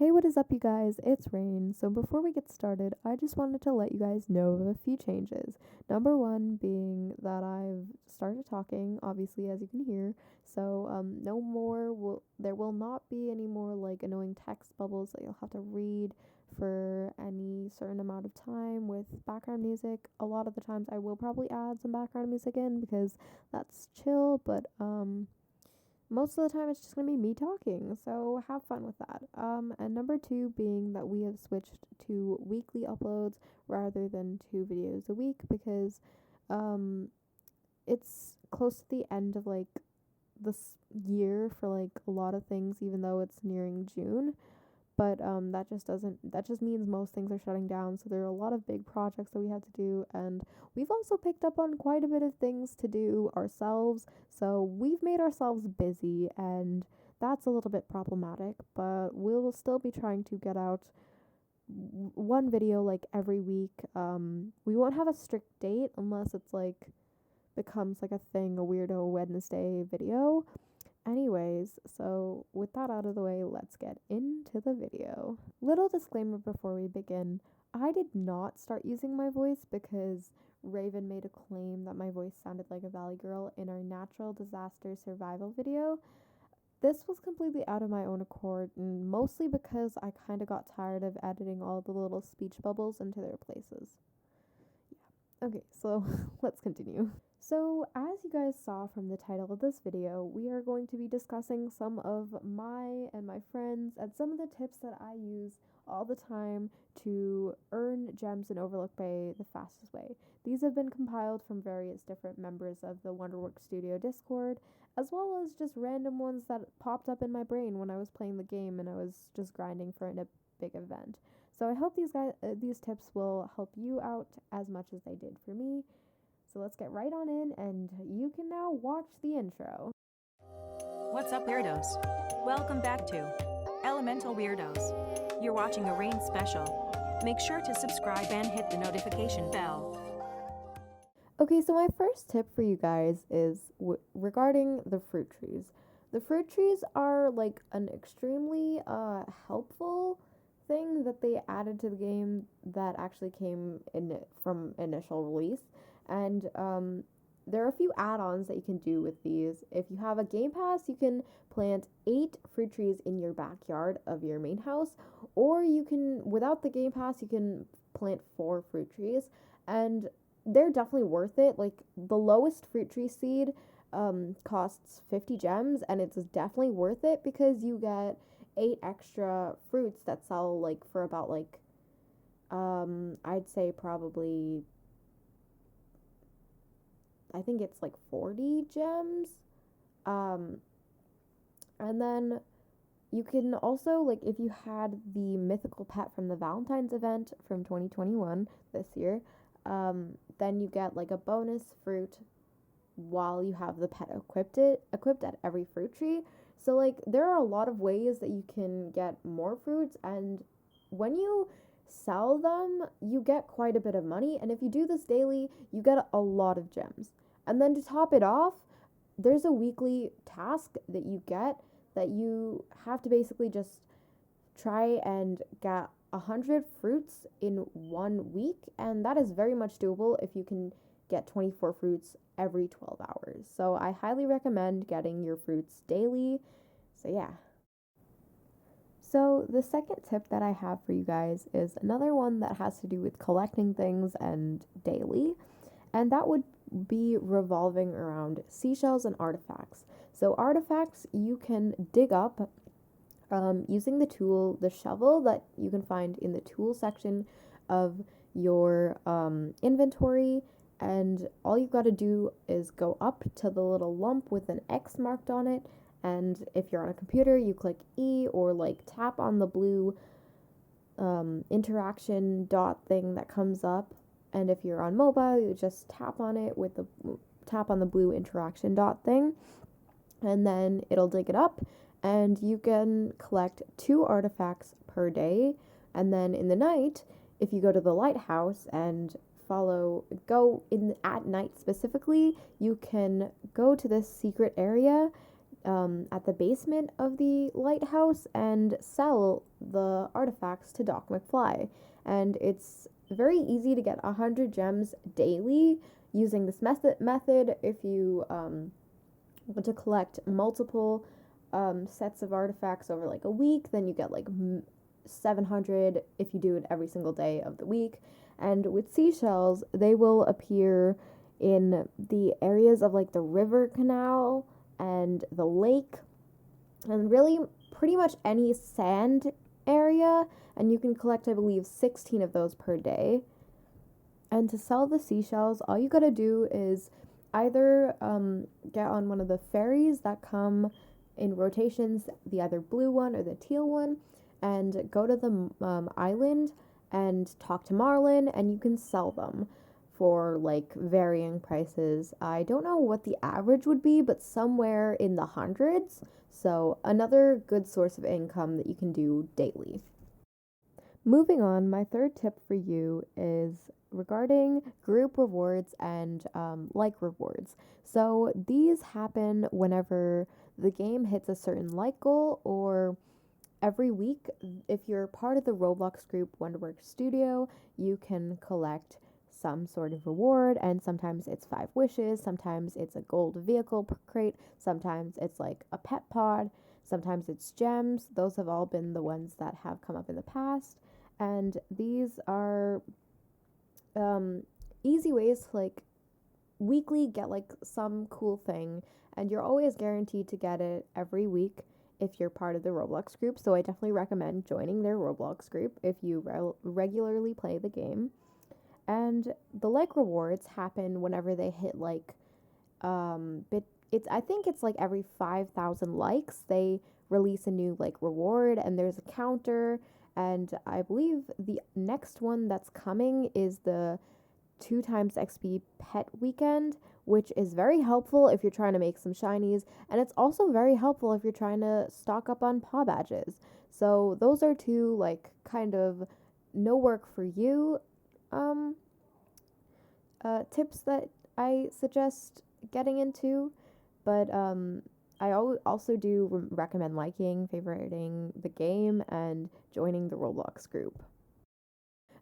Hey, what is up, you guys? It's Raine. So before we get started, I just wanted to let you guys know of a few changes. Number one being that I've started talking, obviously, as you can hear. So there will not be any more like annoying text bubbles that you'll have to read for any certain amount of time with background music. A lot of the times I will probably add some background music in because that's chill, but most of the time it's just gonna be me talking, so have fun with that. And number two being that we have switched to weekly uploads rather than 2 videos a week because um it's close to the end of like this year for like a lot of things, even though it's nearing June. But that just means most things are shutting down, so there are a lot of big projects that we have to do, and we've also picked up on quite a bit of things to do ourselves, so we've made ourselves busy, and that's a little bit problematic, but we'll still be trying to get out one video like every week. We won't have a strict date unless it's like becomes like a thing, a weirdo Wednesday video. Anyways, so with that out of the way, let's get into the video. Little disclaimer before we begin. I did not start using my voice because Raven made a claim that my voice sounded like a Valley Girl in our natural disaster survival video. This was completely out of my own accord, and mostly because I kind of got tired of editing all the little speech bubbles into their places. Okay, so let's continue. So, as you guys saw from the title of this video, we are going to be discussing some of my and my friends and some of the tips that I use all the time to earn gems in Overlook Bay the fastest way. These have been compiled from various different members of the Wonderworks Studio Discord, as well as just random ones that popped up in my brain when I was playing the game and I was just grinding for a big event. So I hope these tips will help you out as much as they did for me. So let's get right on in, and you can now watch the intro. What's up, Weirdos? Welcome back to Elemental Weirdos. You're watching a Raine special. Make sure to subscribe and hit the notification bell. Okay, so my first tip for you guys is regarding the fruit trees. The fruit trees are like an extremely helpful thing that they added to the game that actually came in from initial release. And there are a few add-ons that you can do with these. If you have a game pass, you can plant 8 fruit trees in your backyard of your main house, or you can, without the game pass, you can plant 4 fruit trees, and they're definitely worth it. Like the lowest fruit tree seed costs 50 gems, and it's definitely worth it because you get 8 extra fruits that sell like for about like I'd say probably, I think it's like 40 gems. Um, and then you can also, like, if you had the mythical pet from the Valentine's event from 2021 this year, then you get like a bonus fruit while you have the pet equipped at every fruit tree. So like there are a lot of ways that you can get more fruits, and when you sell them, you get quite a bit of money, and if you do this daily, you get a lot of gems. And then to top it off, there's a weekly task that you get that you have to basically just try and get 100 fruits in 1 week, and that is very much doable if you can get 24 fruits every 12 hours. So I highly recommend getting your fruits daily. So yeah. So the second tip that I have for you guys is another one that has to do with collecting things and daily, and that would be revolving around seashells and artifacts. So artifacts you can dig up using the shovel that you can find in the tool section of your inventory, and all you've got to do is go up to the little lump with an X marked on it, and if you're on a computer, you click E or like tap on the blue interaction dot thing that comes up, and if you're on mobile, you just tap on it with the tap on the blue interaction dot thing, and then it'll dig it up, and you can collect 2 artifacts per day. And then in the night, if you go to the lighthouse and go in at night specifically, you can go to this secret area at the basement of the lighthouse and sell the artifacts to Doc McFly. And it's very easy to get 100 gems daily using this method. If you want to collect multiple sets of artifacts over like a week, then you get like 700 if you do it every single day of the week. And with seashells, they will appear in the areas of like the river canal and the lake, and really pretty much any sand area, and you can collect, I believe, 16 of those per day. And to sell the seashells, all you gotta do is either get on one of the ferries that come in rotations, the either blue one or the teal one, and go to the island and talk to Marlin, and you can sell them for like varying prices. I don't know what the average would be, but somewhere in the hundreds. So another good source of income that you can do daily. Moving on, my third tip for you is regarding group rewards and like rewards. So these happen whenever the game hits a certain like goal, or every week. If you're part of the Roblox group Wonderworks Studio, you can collect some sort of reward, and sometimes it's 5 wishes, sometimes it's a gold vehicle crate, sometimes it's like a pet pod, sometimes it's gems. Those have all been the ones that have come up in the past, and these are easy ways to like weekly get like some cool thing, and you're always guaranteed to get it every week if you're part of the Roblox group. So I definitely recommend joining their Roblox group if you regularly play the game. And the like rewards happen whenever they hit like I think it's like every 5,000 likes they release a new like reward, and there's a counter. And I believe the next one that's coming is the 2 times XP pet weekend, which is very helpful if you're trying to make some shinies, and it's also very helpful if you're trying to stock up on paw badges. So those are 2 like kind of no work for you tips that I suggest getting into, but I also do recommend liking, favoriting the game, and joining the Roblox group.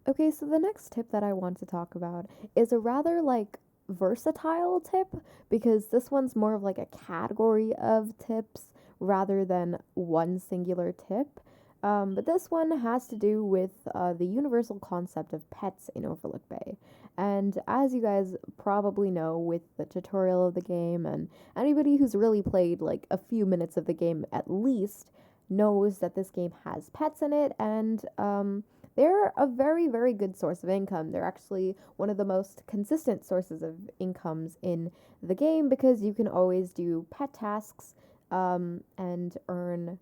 Okay, so the next tip that I want to talk about is a rather like versatile tip, because this one's more of like a category of tips rather than one singular tip. But this one has to do with the universal concept of pets in Overlook Bay. And as you guys probably know with the tutorial of the game, and anybody who's really played like a few minutes of the game at least knows that this game has pets in it, and they're a very, very good source of income. They're actually one of the most consistent sources of incomes in the game, because you can always do pet tasks and earn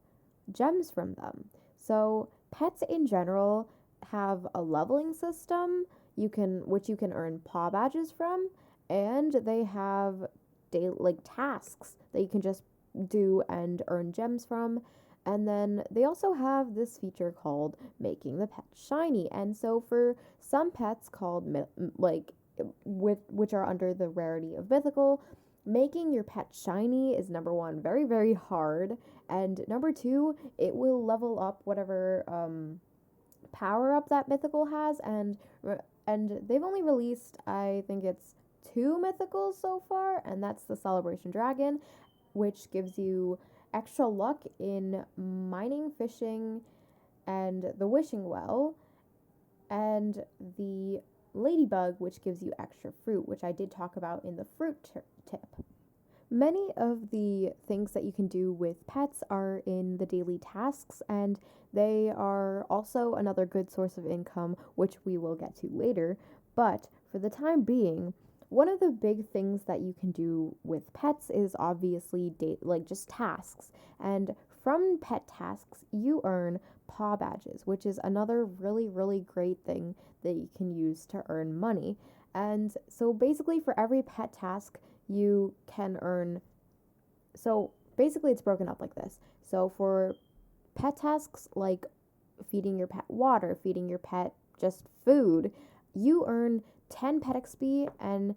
gems from them. So pets in general have a leveling system which you can earn paw badges from, and they have like tasks that you can just do and earn gems from. And then they also have this feature called making the pet shiny. And so for some pets called which are under the rarity of mythical, making your pet shiny is number 1, very, very hard, and number 2, it will level up whatever power up that mythical has, and they've only released, I think it's 2 mythicals so far, and that's the Celebration Dragon, which gives you extra luck in mining, fishing, and the wishing well, and the ladybug, which gives you extra fruit, which I did talk about in the fruit tip. Many of the things that you can do with pets are in the daily tasks, and they are also another good source of income, which we will get to later. But for the time being, one of the big things that you can do with pets is obviously just tasks. And from pet tasks, you earn paw badges, which is another really, really great thing that you can use to earn money. And so basically for every pet task, you can earn, so basically it's broken up like this. So for pet tasks like feeding your pet water, feeding your pet just food, you earn 10 pet XP and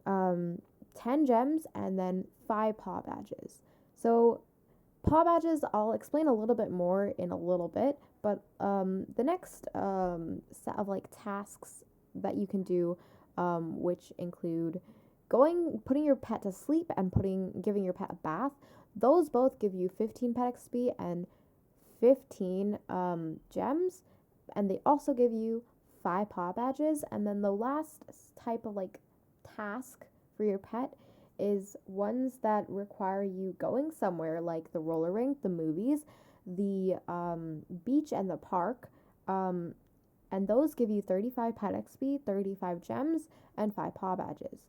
10 gems, and then 5 paw badges. So paw badges, I'll explain a little bit more in a little bit, But the next set of like tasks that you can do, which include putting your pet to sleep and giving your pet a bath, those both give you 15 pet XP and 15 gems, and they also give you 5 paw badges. And then the last type of like task for your pet is ones that require you going somewhere, like the roller rink, the movies, the beach, and the park. And those give you 35 pet XP, 35 gems, and 5 paw badges.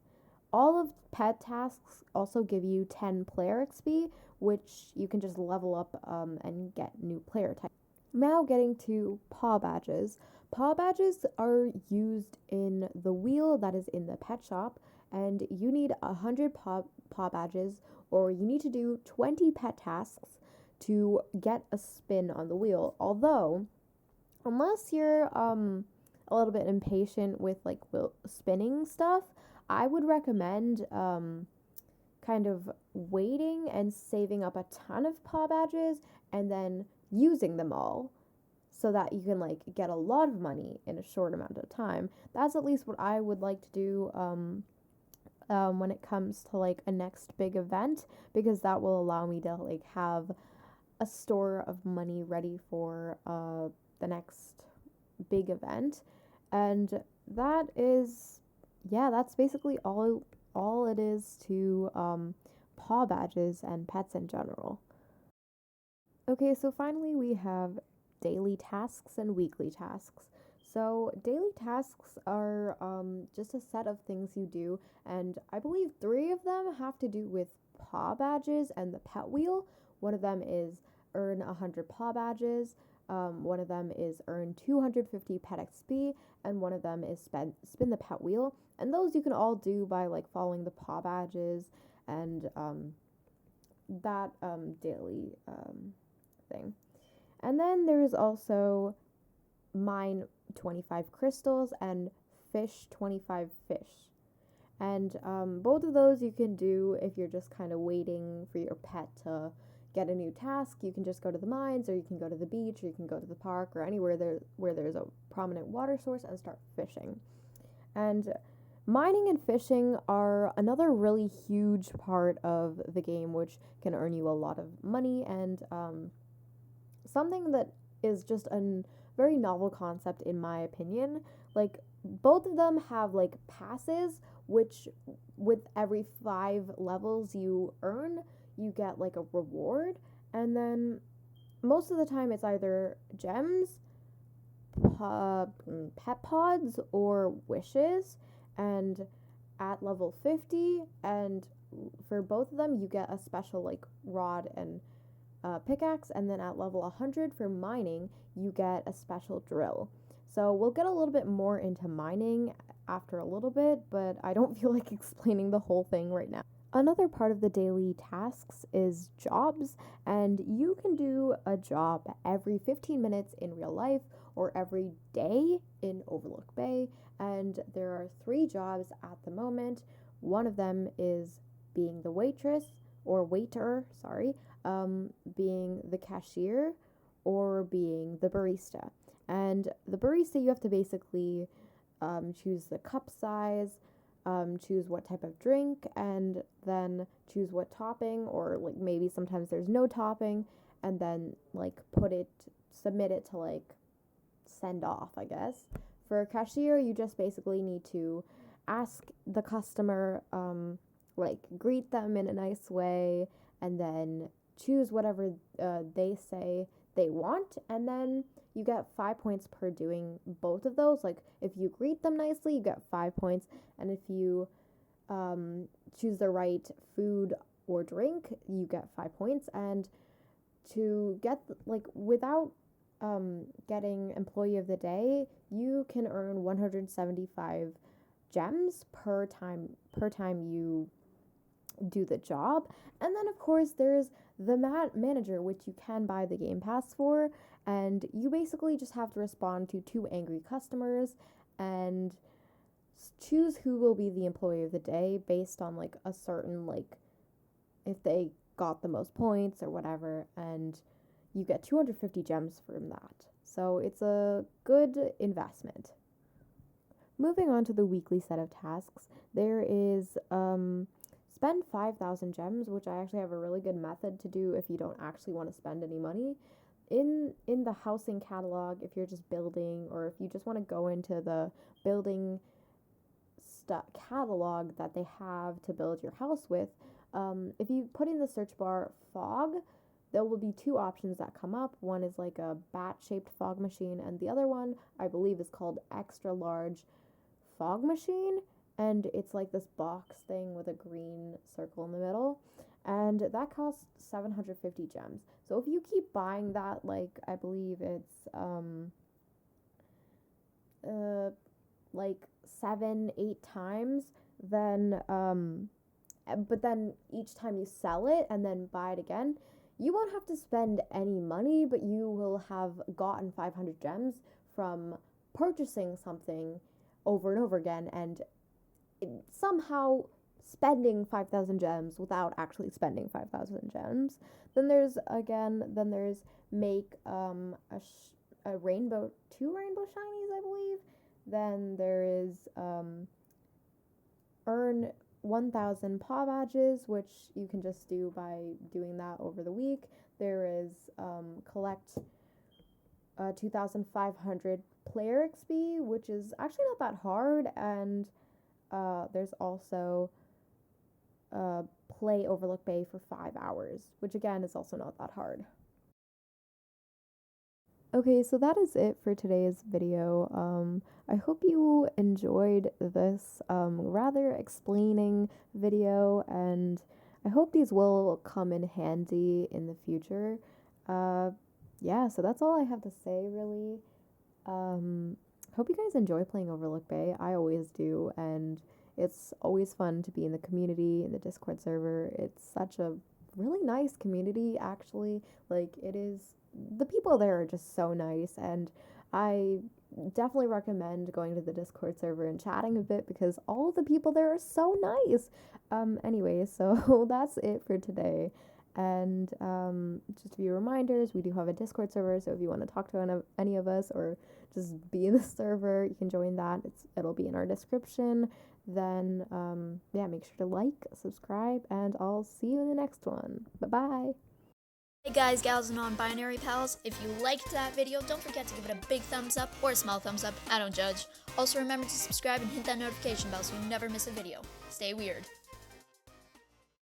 All of pet tasks also give you 10 player XP, which you can just level up and get new player types. Now getting to paw badges. Paw badges are used in the wheel that is in the pet shop, and you need 100 paw badges, or you need to do 20 pet tasks to get a spin on the wheel. Although, unless you're a little bit impatient with like spinning stuff, I would recommend kind of waiting and saving up a ton of paw badges and then using them all so that you can like get a lot of money in a short amount of time. That's at least what I would like to do when it comes to like a next big event, because that will allow me to like have a store of money ready for the next big event. And that's basically all it is to paw badges and pets in general. Okay, so finally we have daily tasks and weekly tasks. So daily tasks are just a set of things you do, and I believe 3 of them have to do with paw badges and the pet wheel. One of them is earn 100 paw badges. One of them is earn 250 pet XP, and one of them is spin the pet wheel. And those you can all do by like following the paw badges and that daily thing. And then there's also mine 25 crystals and fish 25 fish. And both of those you can do if you're just kind of waiting for your pet to get a new task. You can just go to the mines, or you can go to the beach, or you can go to the park, or anywhere where there's a prominent water source and start fishing. And mining and fishing are another really huge part of the game, which can earn you a lot of money, and something that is just a very novel concept in my opinion. Like, both of them have like passes, which with every 5 levels you earn, you get like a reward. And then most of the time it's either gems, pet pods, or wishes. And at level 50, and for both of them you get a special like rod and pickaxe. And then at level 100 for mining you get a special drill. So we'll get a little bit more into mining after a little bit, but I don't feel like explaining the whole thing right now. Another part of the daily tasks is jobs, and you can do a job every 15 minutes in real life or every day in Overlook Bay. And there are 3 jobs at the moment. One of them is being the waitress or waiter, being the cashier, or being the barista. And the barista, you have to basically choose the cup size, choose what type of drink, and then choose what topping, or like maybe sometimes there's no topping, and then like submit it to like send off, I guess. For a cashier, you just basically need to ask the customer, like greet them in a nice way, and then choose whatever they say they want, and then you get 5 points per doing both of those. Like, if you greet them nicely, you get 5 points, and if you choose the right food or drink, you get 5 points. And to get like without getting employee of the day, you can earn 175 gems per time you do the job. And then of course there's the manager, which you can buy the game pass for, and you basically just have to respond to 2 angry customers and choose who will be the employee of the day based on like a certain, like, if they got the most points or whatever, and you get 250 gems from that. So it's a good investment. Moving on to the weekly set of tasks, there is spend 5,000 gems, which I actually have a really good method to do if you don't actually want to spend any money. In the housing catalog, if you're just building, or if you just want to go into the building catalog that they have to build your house with, if you put in the search bar fog, there will be two options that come up. One is like a bat-shaped fog machine, and the other one, I believe, is called extra large fog machine, and it's like this box thing with a green circle in the middle, and that costs 750 gems. So if you keep buying that, like, I believe it's like 7-8 times, then but then each time you sell it and then buy it again, you won't have to spend any money, but you will have gotten 500 gems from purchasing something over and over again, and somehow spending 5,000 gems without actually spending 5,000 gems. Then there's make a rainbow, 2 rainbow shinies, I believe. Then there is earn 1,000 paw badges, which you can just do by doing that over the week. There is collect 2,500 player XP, which is actually not that hard, and there's also play Overlook Bay for 5 hours, which again is also not that hard. Okay, so that is it for today's video. I hope you enjoyed this rather explaining video, and I hope these will come in handy in the future. Yeah, so that's all I have to say, really. Hope you guys enjoy playing Overlook Bay. I always do, and it's always fun to be in the community, in the Discord server. It's such a really nice community, actually. Like, it is, the people there are just so nice, and I definitely recommend going to the Discord server and chatting a bit, because all the people there are so nice. Anyway, so that's it for today. And just a few reminders, we do have a Discord server, so if you want to talk to any of us or just be in the server, you can join that. It'll be in our description. Then yeah, make sure to like, subscribe, and I'll see you in the next one. Bye-bye. Hey guys, gals, and non-binary pals, if you liked that video, don't forget to give it a big thumbs up or a small thumbs up, I don't judge. Also remember to subscribe and hit that notification bell so you never miss a video. Stay weird.